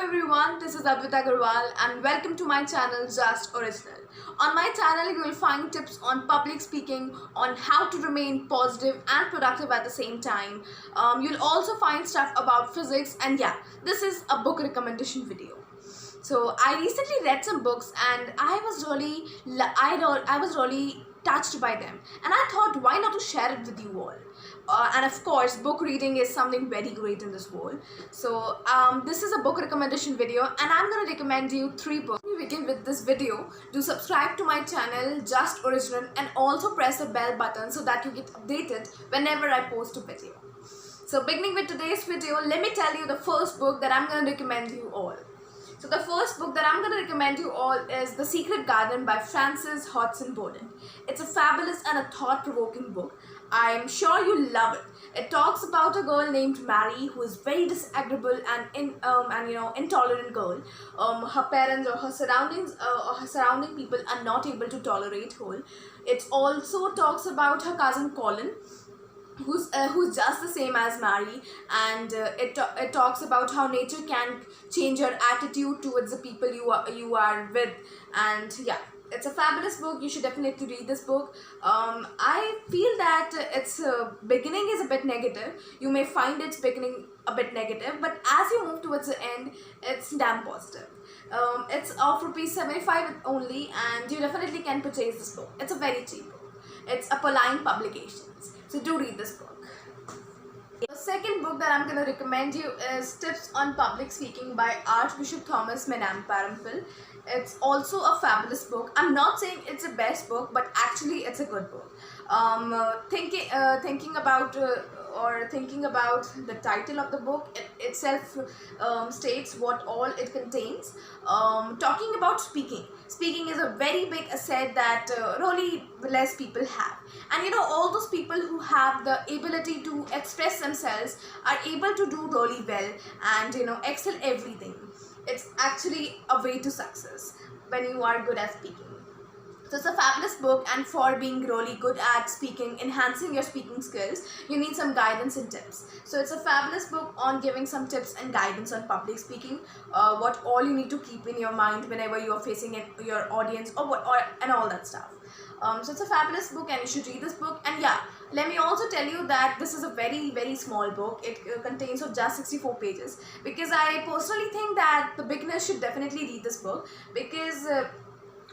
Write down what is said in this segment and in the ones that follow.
everyone, this is Agarwal and welcome to my channel Just Original. On my channel you will find tips on public speaking, on how to remain positive and productive at the same time. You'll also find stuff about physics, and yeah, this is a book recommendation video. So I recently read some books and I was really touched by them, and I thought, why not to share it with you all. And of course, book reading is something very great in this world. So this is a book recommendation video and I'm going to recommend you 3 books. Before we begin with this video, do subscribe to my channel Just Original and also press the bell button so that you get updated whenever I post a video. So beginning with today's video, let me tell you the first book that I'm going to recommend you all. So the first book that I'm going to recommend you all is The Secret Garden by Frances Hodgson Burnett. It's a fabulous and a thought-provoking book. I'm sure you'll love it. It talks about a girl named Mary who is very disagreeable and intolerant girl. Her parents or her surrounding people are not able to tolerate her. It also talks about her cousin Colin, who's just the same as Mary, and it talks about how nature can change your attitude towards the people you are with. And yeah, it's a fabulous book. You should definitely read this book. I feel that its beginning is a bit negative. You may find its beginning a bit negative, but as you move towards the end, it's damn positive. It's of ₹75 only, and you definitely can purchase this book. It's a very cheap book. It's Apolline Publications. So do read this book. The second book that I'm going to recommend you is Tips on Public Speaking by Archbishop Thomas Menam Parampil. It's also a fabulous book. I'm not saying it's the best book, but actually it's a good book. Thinking about the title of the book, it itself states what all it contains. Talking about speaking. Speaking is a very big asset that really less people have. And all those people who have the ability to express themselves are able to do really well and excel everything. It's actually a way to success when you are good at speaking. So it's a fabulous book, and for being really good at speaking, enhancing your speaking skills, you need some guidance and tips. So it's a fabulous book on giving some tips and guidance on public speaking, what all you need to keep in your mind whenever you are facing your audience and all that stuff. So it's a fabulous book and you should read this book. And yeah, let me also tell you that this is a very, very small book. It contains of just 64 pages, because I personally think that the beginners should definitely read this book, because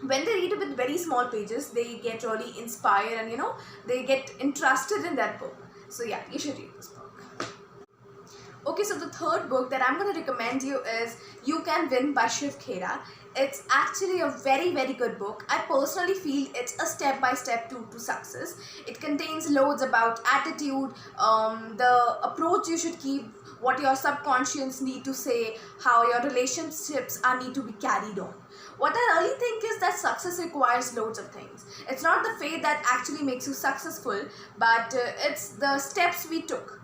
when they read it with very small pages, they get really inspired and they get interested in that book. So yeah, you should read this book. Okay, so the third book that I'm going to recommend you is You Can Win by Shiv Khera. It's actually a very, very good book. I personally feel it's a step-by-step to success. It contains loads about attitude, the approach you should keep, what your subconscious need to say, how your relationships need to be carried on. What I really think is that success requires loads of things. It's not the fate that actually makes you successful, but it's the steps we took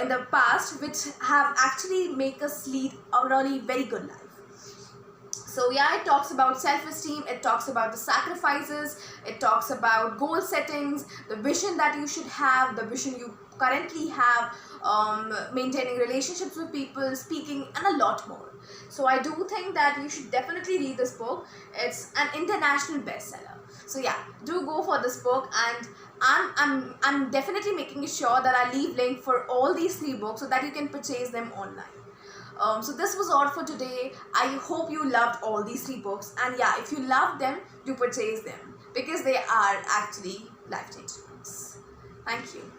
in the past which have actually make us lead a really very good life. So yeah, it talks about self-esteem, it talks about the sacrifices, it talks about goal settings, the vision that you should have, the vision you currently have, maintaining relationships with people, speaking, and a lot more. So I do think that you should definitely read this book. It's an international bestseller. So yeah, do go for this book, and I'm definitely making sure that I leave link for all these 3 books so that you can purchase them online. So this was all for today. I hope you loved all these 3 books, and yeah, if you love them, do purchase them, because they are actually life-changing books. Thank you.